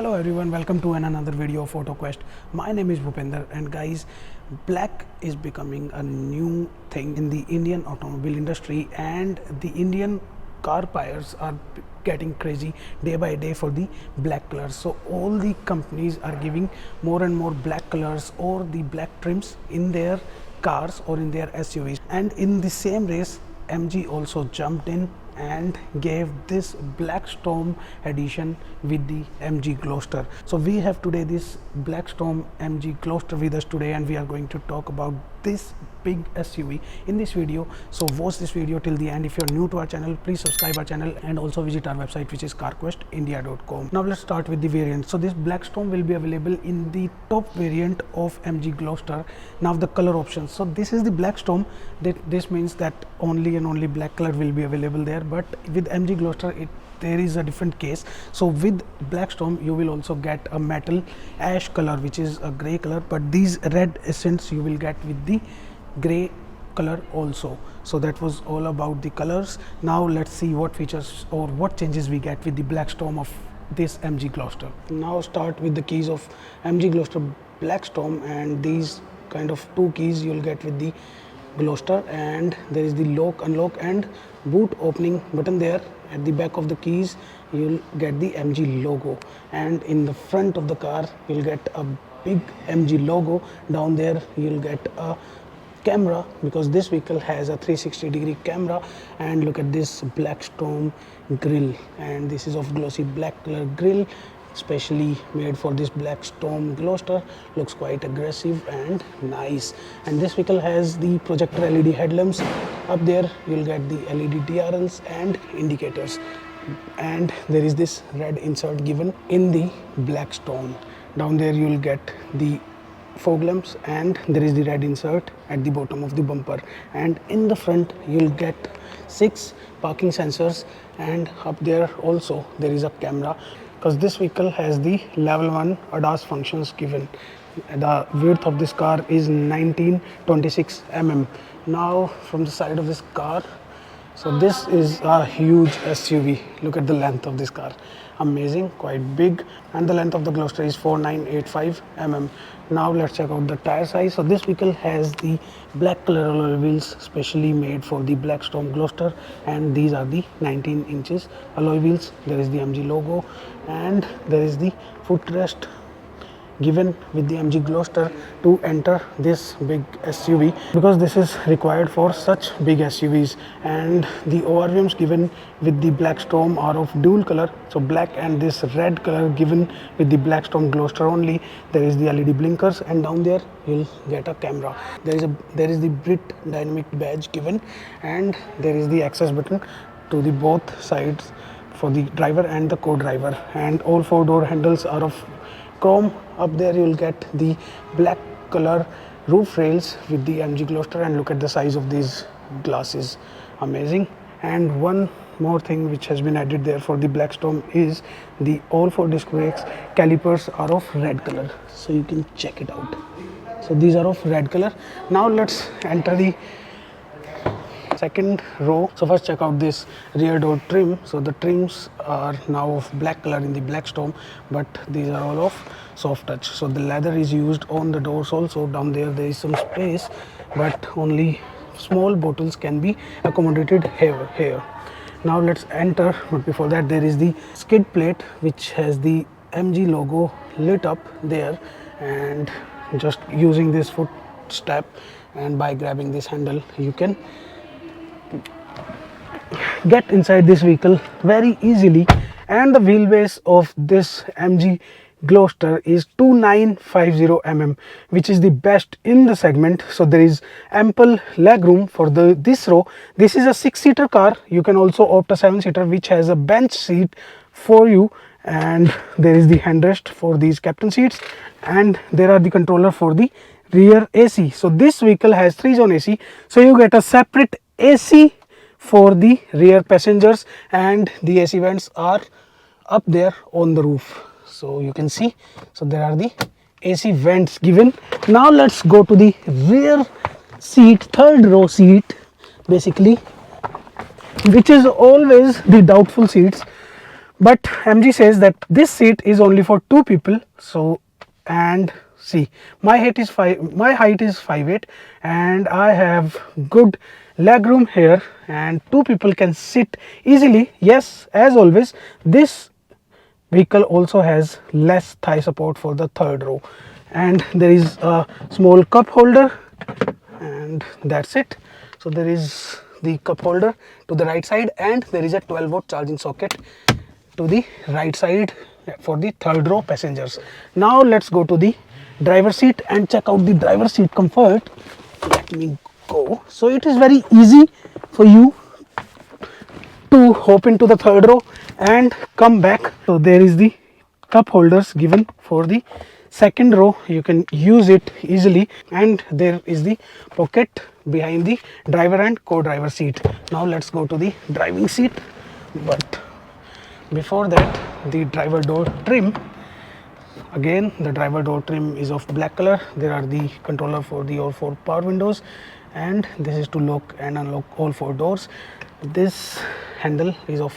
Hello everyone, welcome to another video of Carquest. My name is Bhupender, and guys, black is becoming a new thing in the Indian automobile industry, and the Indian car buyers are getting crazy day by day for the black colors. So all the companies are giving more and more black colors or the black trims in their cars or in their SUVs. And in the same race, MG also jumped in and gave this Black Storm edition with the MG Gloster. So we have today this Black Storm MG Gloster with us today, and we are going to talk about this big SUV in this video. So watch this video till the end. If you're new to our channel, please subscribe our channel and also visit our website, which is carquestindia.com. Now let's start with the variant. So this Black Storm will be available in the top variant of MG Gloster. Now the color options. So this is the Black Storm. This means that only and only black color will be available there, but with MG Gloster there is a different case. So with Black Storm you will also get a metal ash color, which is a gray color, but these red accents you will get with the gray color also. So that was all about the colors. Now let's see what features or what changes we get with the Black Storm of this MG Gloster. Now start with the keys of MG Gloster Black Storm, and these kind of two keys you'll get with the Gloster, and there is the lock, unlock and boot opening button there. At the back of the keys you'll get the MG logo, and in the front of the car you'll get a big MG logo. Down there you'll get a camera, because this vehicle has a 360-degree camera. And look at this Black Storm grille, and this is of glossy black color grille, specially made for this Black Storm Gloster. Looks quite aggressive and nice. And this vehicle has the projector LED headlamps. Up there you'll get the LED DRLs and indicators, and there is this red insert given in the Black Storm. Down there you'll get the fog lamps, and there is the red insert at the bottom of the bumper. And in the front you'll get 6 parking sensors, and up there also there is a camera, because this vehicle has the level 1 ADAS functions given. The width of this car is 1926 mm. Now from the side of this car, so this is a huge SUV. Look at the length of this car, amazing, quite big, and the length of the Gloster is 4985 mm. Now let's check out the tire size. So this vehicle has the black color alloy wheels specially made for the Black Storm Gloster, and these are the 19 inches alloy wheels. There is the MG logo, and there is the footrest given with the MG Gloster to enter this big SUV, because this is required for such big SUVs. And the ORVMs given with the Black Storm are of dual color, so black and this red color given with the Black Storm Gloster only. There is the LED blinkers, and down there you'll get a camera. There is the Brit Dynamic badge given, and there is the access button to the both sides for the driver and the co-driver. And all 4 door handles are of chrome. Up there you'll get the black color roof rails with the MG Gloster, and look at the size of these glasses, amazing. And one more thing which has been added there for the Black Storm is the all 4 disc brakes calipers are of red color, so you can check it out. So these are of red color. Now let's enter the second row. So first check out this rear door trim. So the trims are now of black color in the Black Storm, but these are all of soft touch. So the leather is used on the doors also. Down there is some space, but only small bottles can be accommodated here. Now let's enter, but before that there is the skid plate which has the MG logo lit up there, and just using this foot step and by grabbing this handle you can get inside this vehicle very easily. And the wheelbase of this MG Gloster is 2950 mm, which is the best in the segment. So there is ample leg room for this row. This is a 6-seater car. You can also opt a 7-seater which has a bench seat for you, and there is the handrest for these captain seats, and there are the controller for the rear AC. So this vehicle has 3-zone AC, so you get a separate AC for the rear passengers, and the AC vents are up there on the roof, so you can see. So there are the AC vents given. Now let's go to the rear seat, 3rd row seat basically, which is always the doubtful seats, but MG says that this seat is only for 2 people. So, and see, my height is 5'8", and I have good leg room here, and 2 people can sit easily. Yes, as always, this vehicle also has less thigh support for the third row, and there is a small cup holder, and that's it. So there is the cup holder to the right side, and there is a 12-volt charging socket to the right side for the third row passengers. Now let's go to the driver seat and check out the driver seat comfort. Let me go. So it is very easy for you to hop into the third row and come back. So there is the cup holders given for the second row, you can use it easily, and there is the pocket behind the driver and co-driver seat. Now let's go to the driving seat, but before that, the driver door trim. Again, the driver door trim is of black color. There are the controller for the all 4 power windows, and this is to lock and unlock all 4 doors. This handle is of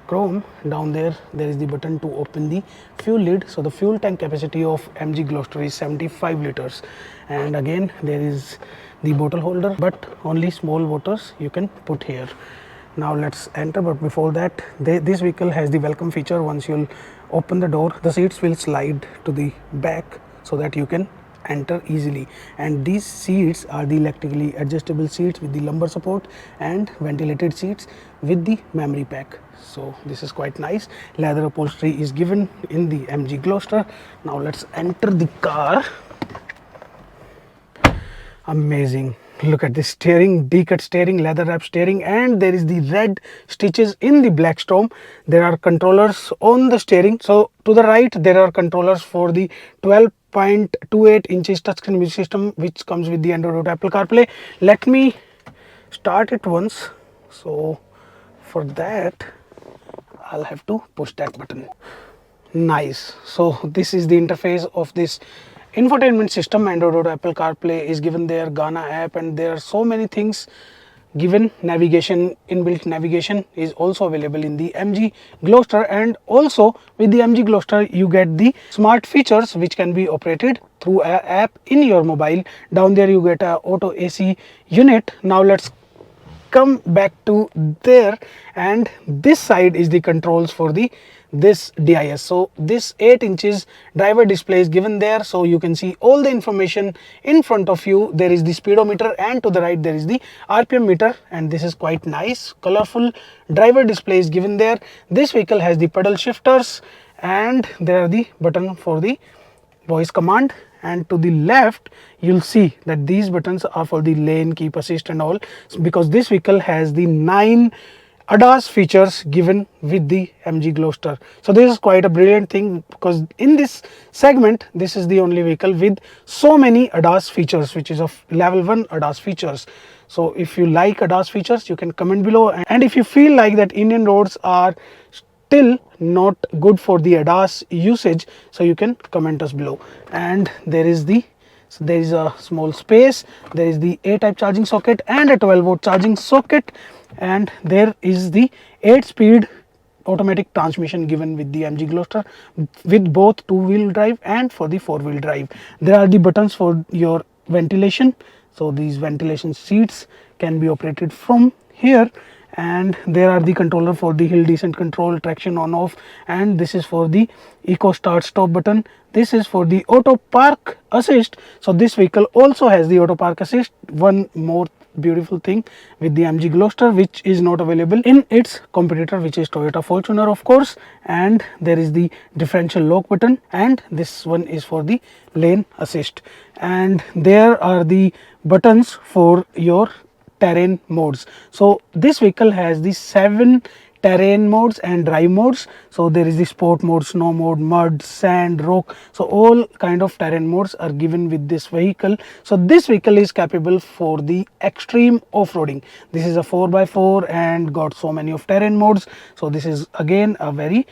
chrome. Down there is the button to open the fuel lid. So the fuel tank capacity of MG Gloster is 75 liters, and again there is the bottle holder, but only small waters you can put here. Now let's enter, but before that, this vehicle has the welcome feature. Once you'll open the door, the seats will slide to the back so that you can enter easily, and these seats are the electrically adjustable seats with the lumbar support, and ventilated seats with the memory pack. So this is quite nice. Leather upholstery is given in the MG Gloster. Now let's enter the car. Amazing. Look at this steering, D-cut steering, leather wrap steering, and there is the red stitches in the black stone. There are controllers on the steering. So to the right there are controllers for the 12.28 inches touchscreen music system, which comes with the Android Auto, Apple CarPlay. Let me start it once. So for that I'll have to push that button. Nice. So this is the interface of this infotainment system. Android Auto, Apple CarPlay is given there, Ghana app, and there are so many things given. Navigation, inbuilt navigation is also available in the MG Gloster, and also with the MG Gloster you get the smart features which can be operated through an app in your mobile. Down there you get a auto AC unit. Now let's come back to there, and this side is the controls for this DIS. So this 8 inches driver display is given there, so you can see all the information in front of you. There is the speedometer, and to the right there is the RPM meter, and this is quite nice. Colorful driver display is given there. This vehicle has the pedal shifters, and there are the button for the voice command, and to the left you'll see that these buttons are for the lane keep assist and all, because this vehicle has the 9 ADAS features given with the MG Gloster. So this is quite a brilliant thing, because in this segment this is the only vehicle with so many ADAS features, which is of level 1 ADAS features. So if you like ADAS features, you can comment below, and if you feel like that Indian roads are still not good for the ADAS usage, so you can comment us below. And there is a small space. There is the A-type charging socket and a 12-volt charging socket, and there is the 8-speed automatic transmission given with the MG Gloster, with both 2-wheel drive and for the 4-wheel drive. There are the buttons for your ventilation. So these ventilation seats can be operated from here, and there are the controller for the hill descent control, traction on off, and this is for the eco start stop button. This is for the auto park assist. So this vehicle also has the auto park assist. One more beautiful thing with the MG Gloster, which is not available in its competitor, which is Toyota Fortuner, of course. And there is the differential lock button, and this one is for the lane assist, and there are the buttons for your terrain modes. So this vehicle has the 7 terrain modes and drive modes. So there is the sport mode, snow mode, mud, sand, rock. So all kind of terrain modes are given with this vehicle. So this vehicle is capable for the extreme off-roading. This is a 4x4 and got so many of terrain modes. So this is again a very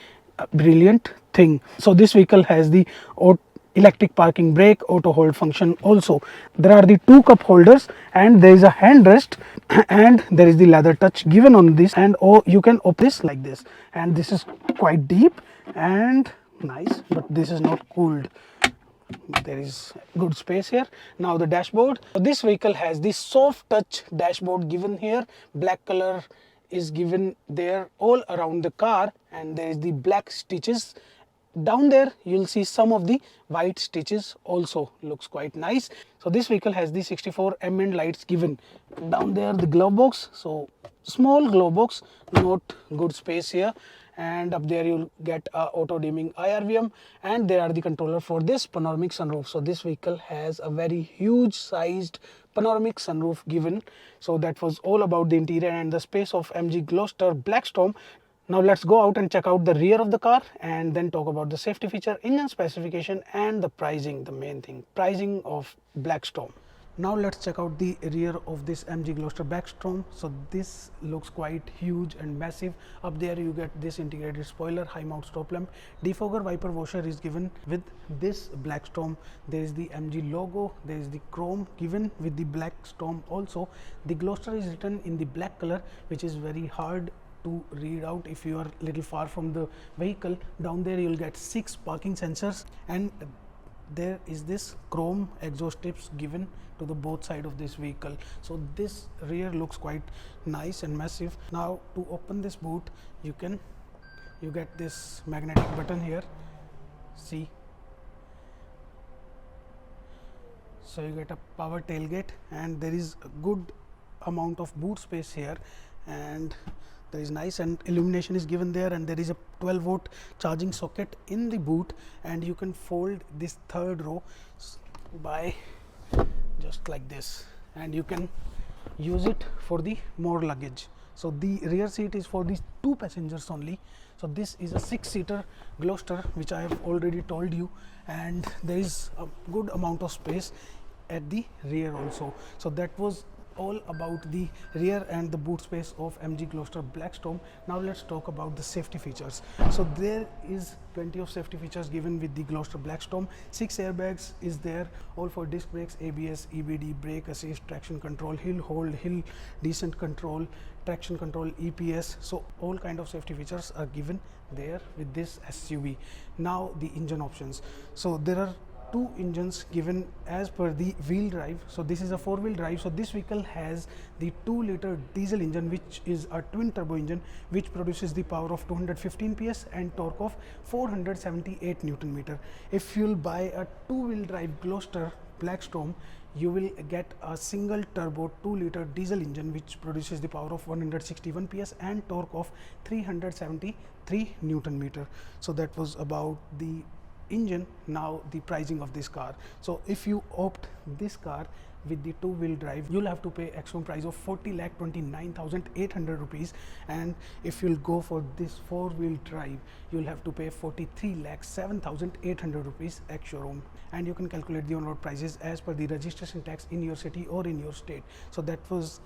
brilliant thing. So this vehicle has the electric parking brake, auto hold function. Also there are the 2 cup holders, and there is a handrest, and there is the leather touch given on this, and you can open this like this, and this is quite deep and nice, but this is not cooled. There is good space here. Now the dashboard. So this vehicle has the soft touch dashboard given here. Black color is given there all around the car, and there is the black stitches. Down there you'll see some of the white stitches also, looks quite nice. So this vehicle has the 64 ambient lights given. Down there the glove box, so small glove box, not good space here. And up there you'll get a auto dimming IRVM, and there are the controller for this panoramic sunroof. So this vehicle has a very huge sized panoramic sunroof given. So that was all about the interior and the space of MG Gloster Blackstorm. Now let's go out and check out the rear of the car, and then talk about the safety feature, engine specification, and the pricing, the main thing, pricing of Blackstorm. Now let's check out the rear of this MG Gloster Blackstorm. So this looks quite huge and massive. Up there you get this integrated spoiler, high mount stop lamp, defogger, wiper washer is given with this Blackstorm. There is the MG logo, there is the chrome given with the Blackstorm also. The Gloster is written in the black color, which is very hard to read out if you are little far from the vehicle. Down there you'll get 6 parking sensors, and there is this chrome exhaust tips given to the both side of this vehicle. So this rear looks quite nice and massive. Now to open this boot, you get this magnetic button here, see. So you get a power tailgate, and there is a good amount of boot space here, and there is nice, and illumination is given there, and there is a 12-volt charging socket in the boot, and you can fold this third row by just like this, and you can use it for the more luggage. So the rear seat is for these 2 passengers only. So this is a 6-seater Gloster, which I have already told you, and there is a good amount of space at the rear also. So that was all about the rear and the boot space of MG Gloster Blackstorm. Now let's talk about the safety features. So there is plenty of safety features given with the Gloster Blackstorm. 6 airbags is there, all for disc brakes, ABS, EBD, brake assist, traction control, hill hold, hill descent control, traction control, EPS. So all kind of safety features are given there with this SUV. Now the engine options. So there are 2 engines given as per the wheel drive. So this is a 4-wheel drive. So this vehicle has the 2-liter diesel engine, which is a twin turbo engine, which produces the power of 215 PS and torque of 478 Newton meter. If you'll buy a 2-wheel drive Gloster Blackstorm, you will get a single turbo 2-liter diesel engine, which produces the power of 161 PS and torque of 373 Newton meter. So that was about the engine. Now the pricing of this car. So if you opt this car with the 2-wheel drive, you'll have to pay extra price of 40,29,800 rupees, and if you'll go for this 4-wheel drive, you'll have to pay 43,07,800 rupees ex showroom. And you can calculate the on-road prices as per the registration tax in your city or in your state. So that was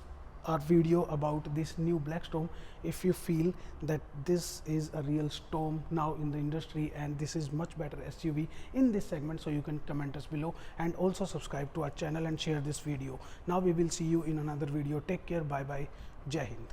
our video about this new Blackstorm. If you feel that this is a real storm now in the industry, and this is much better SUV in this segment, so you can comment us below, and also subscribe to our channel and share this video. Now we will see you in another video. Take care, bye bye, Jai Hind.